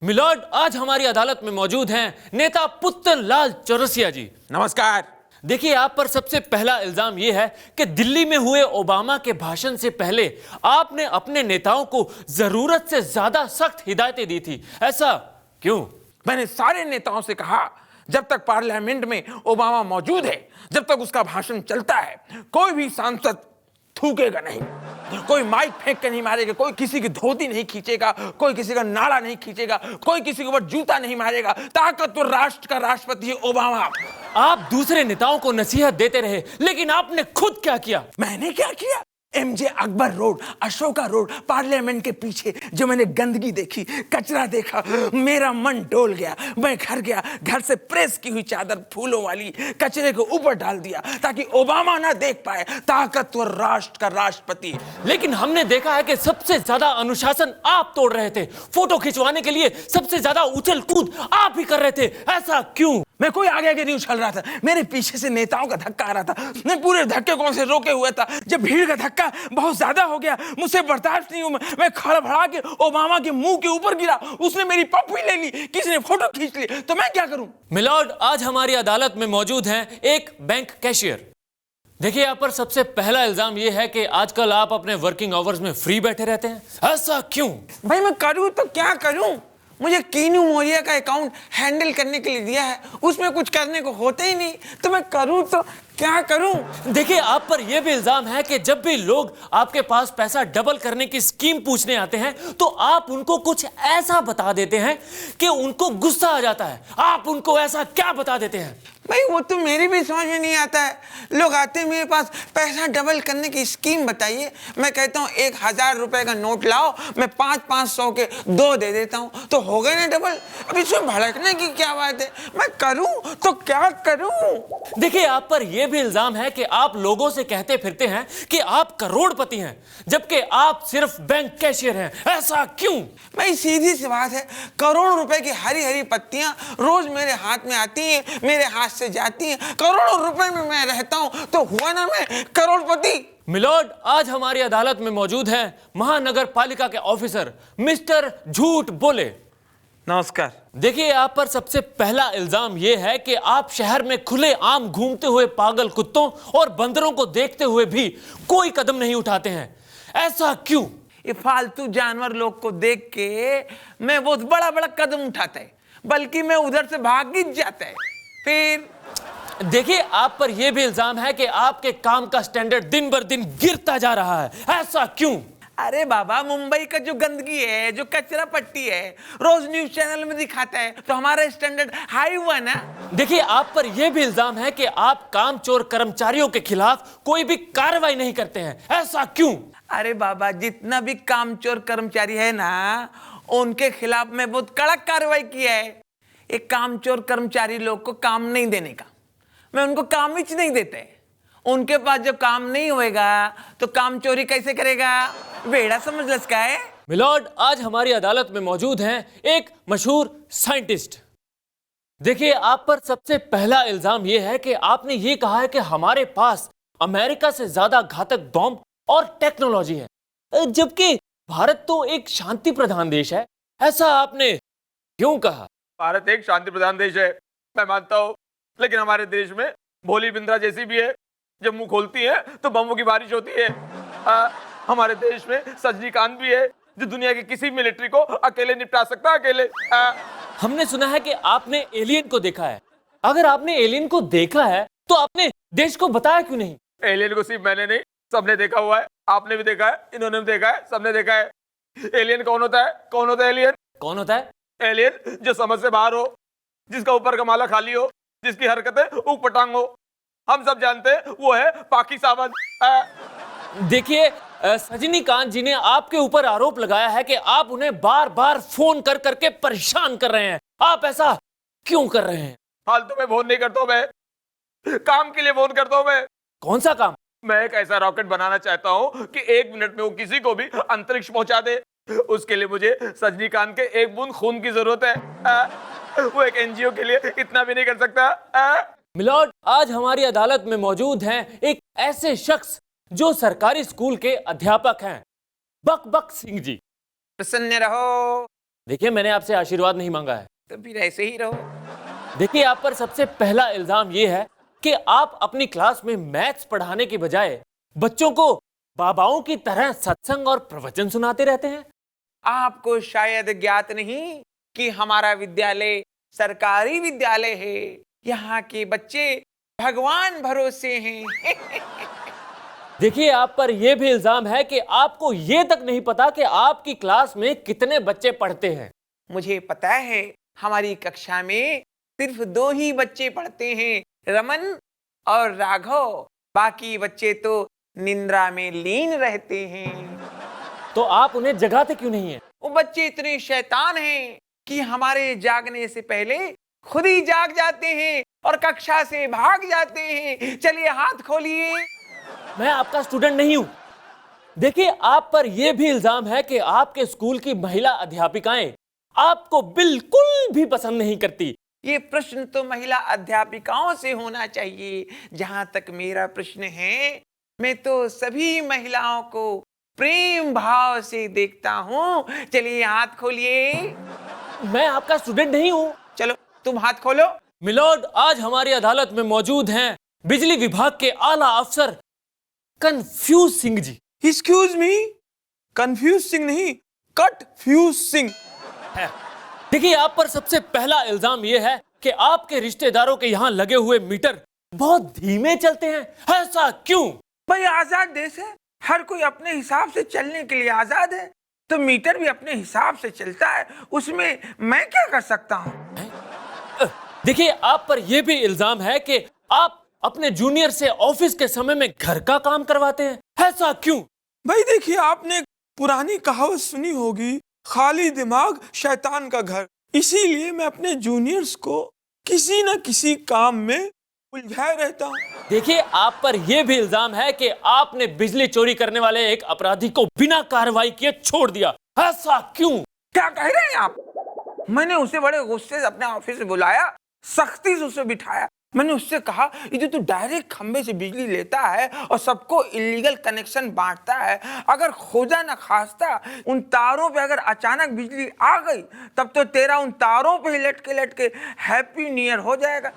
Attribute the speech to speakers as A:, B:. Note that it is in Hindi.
A: मिलॉर्ड, आज हमारी अदालत में मौजूद हैं नेता पुत्तन लाल चौरसिया जी।
B: नमस्कार।
A: देखिए, आप पर सबसे पहला इल्जाम यह है कि दिल्ली में हुए ओबामा के भाषण से पहले आपने अपने नेताओं को जरूरत से ज्यादा सख्त हिदायतें दी थी। ऐसा क्यों?
B: मैंने सारे नेताओं से कहा, जब तक पार्लियामेंट में ओबामा मौजूद है, जब तक उसका भाषण चलता है, कोई भी सांसद थूकेगा नहीं, कोई माइक फेंक के नहीं मारेगा, कोई किसी की धोती नहीं खींचेगा, कोई किसी का नाड़ा नहीं खींचेगा, कोई किसी के ऊपर जूता नहीं मारेगा। ताकतवर राष्ट्र का राष्ट्रपति है ओबामा।
A: आप दूसरे नेताओं को नसीहत देते रहे, लेकिन आपने खुद क्या किया?
B: मैंने क्या किया? MJ Akbar road, Ashoka road, parliament के पीछे जो मैंने गंदगी देखी, कचरा देखा, मेरा मन डोल गया। मैं घर गया, घर से प्रेस की हुई चादर फूलों वाली कचरे के ऊपर डाल दिया ताकि ओबामा ना देख पाए, ताकतवर राष्ट्र का राष्ट्रपति।
A: लेकिन हमने देखा है कि सबसे ज्यादा अनुशासन आप तोड़ रहे थे। फोटो खिंचवाने के लिए सबसे ज्यादा उछल कूद आप ही कर रहे थे। ऐसा क्यों?
B: मैं कोई आगे आगे नहीं उछल रहा था, मेरे पीछे से नेताओं का धक्का आ रहा था। मैं पूरे धक्के को से रोके हुए था। जब भीड़ का धक्का बहुत ज्यादा हो गया, मुझसे बर्दाश्त नहीं हुआ, मैं खड़बड़ा के ओबामा के मुंह के ऊपर गिरा। उसने मेरी पप्पी ले ली, किसी ने फोटो खींच ली, तो मैं क्या करूं?
A: मिलॉर्ड, आज हमारी अदालत में मौजूद हैं एक बैंक कैशियर। देखिए, यहाँ पर सबसे पहला इल्जाम यह है कि आजकल आप अपने वर्किंग आवर्स में फ्री बैठे रहते हैं। ऐसा क्यों?
B: भाई मैं करूं तो क्या करूं? मुझे कीनू मोरिया का अकाउंट हैंडल करने के लिए दिया है, उसमें कुछ करने को होते ही नहीं, तो मैं करूं तो क्या करूं?
A: देखिए, आप पर यह भी इल्जाम है कि जब भी लोग आपके पास पैसा डबल करने की स्कीम पूछने आते हैं, तो आप उनको कुछ ऐसा बता देते हैं कि उनको गुस्सा आ जाता है। आप उनको ऐसा क्या बता देते हैं?
B: भाई वो तो मेरी भी समझ में नहीं आता है। लोग आते हैं मेरे पास, पैसा डबल करने की स्कीम बताइए। मैं कहता हूँ 1000 रुपए का नोट लाओ, मैं 500-500 के 2 दे देता हूँ, तो हो गए ना डबल। अब इसमें भड़कने की क्या बात है? मैं करूँ तो क्या करूँ?
A: देखिए, आप पर यह भी इल्जाम है कि आप लोगों से कहते फिरते हैं कि आप करोड़पति हैं, जबकि आप सिर्फ बैंक कैशियर हैं। ऐसा क्यों?
B: भाई सीधी सी बात है, करोड़ों रुपए की हरी हरी पत्तियां रोज मेरे हाथ में आती हैं, मेरे हाथ से जाती हैं। करोड़ों रुपए में मैं रहता हूं, तो हुआ ना मैं करोड़पति।
A: मिलॉर्ड, आज हमारी अदालत में मौजूद हैं महानगर पालिका के ऑफिसर मिस्टर झूठ बोले।
B: नमस्कार।
A: देखिए, आप पर सबसे पहला इल्जाम यह है कि आप शहर में खुले आम घूमते हुए पागल कुत्तों और बंदरों को देखते हुए भी कोई कदम नहीं उठाते हैं। ऐसा क्यों?
B: ये फालतू जानवर लोग को देख के मैं बहुत बड़ा बड़ा कदम उठाता है, बल्कि मैं उधर से भाग ही जाता है। फिर
A: देखिए, आप पर यह भी इल्जाम है कि आपके काम का स्टैंडर्ड दिन बर दिन गिरता जा रहा है। ऐसा क्यों?
B: अरे बाबा, मुंबई का जो गंदगी है, जो कचरा पट्टी है, रोज न्यूज चैनल में दिखाता है, तो हमारा स्टैंडर्ड हाई हुआ ना।
A: देखिए, आप पर यह भी इल्जाम है कि आप कामचोर कर्मचारियों के खिलाफ कोई भी कार्रवाई नहीं करते हैं। ऐसा क्यों?
B: अरे बाबा, जितना भी कामचोर कर्मचारी है ना, उनके खिलाफ मैं बहुत कड़क कार्रवाई किया है। एक कामचोर कर्मचारी लोग को काम नहीं देने का, मैं उनको काम ही नहीं देते। उनके पास जब काम नहीं होएगा तो काम चोरी कैसे करेगा? बेड़ा समझ लसका है।
A: मिलॉर्ड, आज हमारी अदालत में मौजूद हैं एक मशहूर साइंटिस्ट। देखिए, आप पर सबसे पहला इल्जाम यह है कि आपने ये कहा है कि हमारे पास अमेरिका से ज्यादा घातक बॉम्ब और टेक्नोलॉजी है, जबकि भारत तो एक शांति प्रधान देश है। ऐसा आपने क्यों कहा?
C: भारत एक शांति प्रधान देश है, मैं मानता हूँ, लेकिन हमारे देश में भोली बिंद्रा जैसी भी है, जब मुंह खोलती है तो बमों की बारिश होती है। हमारे देश में सजनीकांत भी है, जो दुनिया के किसी मिलिट्री को अकेले निपटा सकता है, अकेले।
A: हमने सुना है कि आपने एलियन को देखा है। अगर आपने एलियन को देखा है तो आपने देश को बताया क्यों नहीं?
C: एलियन को सिर्फ मैंने नहीं, सबने देखा हुआ है। आपने भी देखा है, इन्होंने भी देखा है, सबने देखा है। एलियन कौन होता है? कौन होता है एलियन?
A: कौन होता है?
C: एलियन जो समझ से बाहर हो, जिसका ऊपर का माला खाली हो, जिसकी हरकतें ऊटपटांग हो। हम सब जानते हैं वो है पाकी सावंत।
A: देखिए, सजनीकांत जी ने आपके ऊपर आरोप लगाया है कि आप उन्हें बार बार फोन कर करके परेशान कर रहे हैं। आप ऐसा क्यों कर रहे हैं?
C: फालतू में फोन नहीं करता हूं, मैं काम के लिए फोन करता हूं। मैं
A: कौन सा काम?
C: मैं एक ऐसा रॉकेट बनाना चाहता हूं कि 1 मिनट में वो किसी को भी अंतरिक्ष पहुंचा दे। उसके लिए मुझे सजनीकांत के एक बूंद खून की जरूरत है। वो एक एनजीओ के लिए इतना भी नहीं कर सकता।
A: मिलॉर्ड, आज हमारी अदालत में मौजूद हैं एक ऐसे शख्स जो सरकारी स्कूल के अध्यापक हैं, बक बक सिंह जी।
B: प्रसन्न रहो।
A: देखिए, मैंने आपसे आशीर्वाद नहीं मांगा है।
B: तो फिर ऐसे ही रहो।
A: देखिए, आप पर सबसे पहला इल्जाम यह है कि आप अपनी क्लास में मैथ्स पढ़ाने के बजाय बच्चों को बाबाओं की तरह सत्संग और प्रवचन सुनाते रहते हैं।
B: आपको शायद ज्ञात नहीं कि हमारा विद्यालय सरकारी विद्यालय है। यहाँ के बच्चे भगवान भरोसे हैं।
A: देखिए, आप पर यह भी इल्जाम है कि आपको यह तक नहीं पता कि आपकी क्लास में कितने बच्चे पढ़ते हैं।
B: मुझे पता है, हमारी कक्षा में सिर्फ 2 ही बच्चे पढ़ते हैं, रमन और राघव। बाकी बच्चे तो निंद्रा में लीन रहते हैं।
A: तो आप उन्हें जगाते क्यों नहीं हैं?
B: वो बच्चे इतने शैतान हैं कि हमारे जागने से पहले खुद ही जाग जाते हैं और कक्षा से भाग जाते हैं। चलिए हाथ खोलिए।
A: मैं आपका स्टूडेंट नहीं हूं। देखिए, आप पर यह भी इल्जाम है कि आपके स्कूल की महिला अध्यापिकाएं आपको बिल्कुल भी पसंद नहीं करती।
B: ये प्रश्न तो महिला अध्यापिकाओं से होना चाहिए। जहां तक मेरा प्रश्न है, मैं तो सभी महिलाओं को प्रेम भाव से देखता हूँ। चलिए हाथ खोलिए।
A: मैं आपका स्टूडेंट नहीं हूं।
B: चलो तुम हाथ खोलो।
A: मिलोड, आज हमारी अदालत में मौजूद हैं बिजली विभाग के आला अफसर confuse Singh ji.
B: Excuse me, confuse Singh नहीं, कटफ्यूज सिंह।
A: देखिए, आप पर सबसे पहला इल्जाम यह है कि आपके रिश्तेदारों के यहाँ लगे हुए मीटर बहुत धीमे चलते हैं। ऐसा क्यों?
B: भाई आजाद देश है, हर कोई अपने हिसाब से चलने के लिए आजाद है। तो मीटर भी अपने हिसाब से चलता है, उसमें मैं क्या कर सकता हूँ?
A: देखिए, आप पर यह भी इल्जाम है कि आप अपने जूनियर से ऑफिस के समय में घर का काम करवाते हैं। ऐसा क्यों?
D: भाई देखिए, आपने एक पुरानी कहावत सुनी होगी, खाली दिमाग शैतान का घर। इसीलिए मैं अपने जूनियर्स को किसी न किसी काम में उलझाए रहता हूँ।
A: देखिए, आप पर यह भी इल्जाम है कि आपने बिजली चोरी करने वाले एक अपराधी को बिना कार्रवाई किए छोड़ दिया। ऐसा क्यों?
B: क्या कह रहे हैं आप? मैंने उसे बड़े गुस्से से अपने ऑफिस में बुलाया, सख्ती से उसे बिठाया। मैंने उससे कहा, ये जो तू डायरेक्ट खंबे से बिजली लेता है और सबको इलीगल कनेक्शन बांटता है, अगर खुदा न खास्ता उन तारों पे अगर अचानक बिजली आ गई, तब तो तेरा उन तारों पे ही लटके लटके हैप्पी न्यू ईयर हो जाएगा।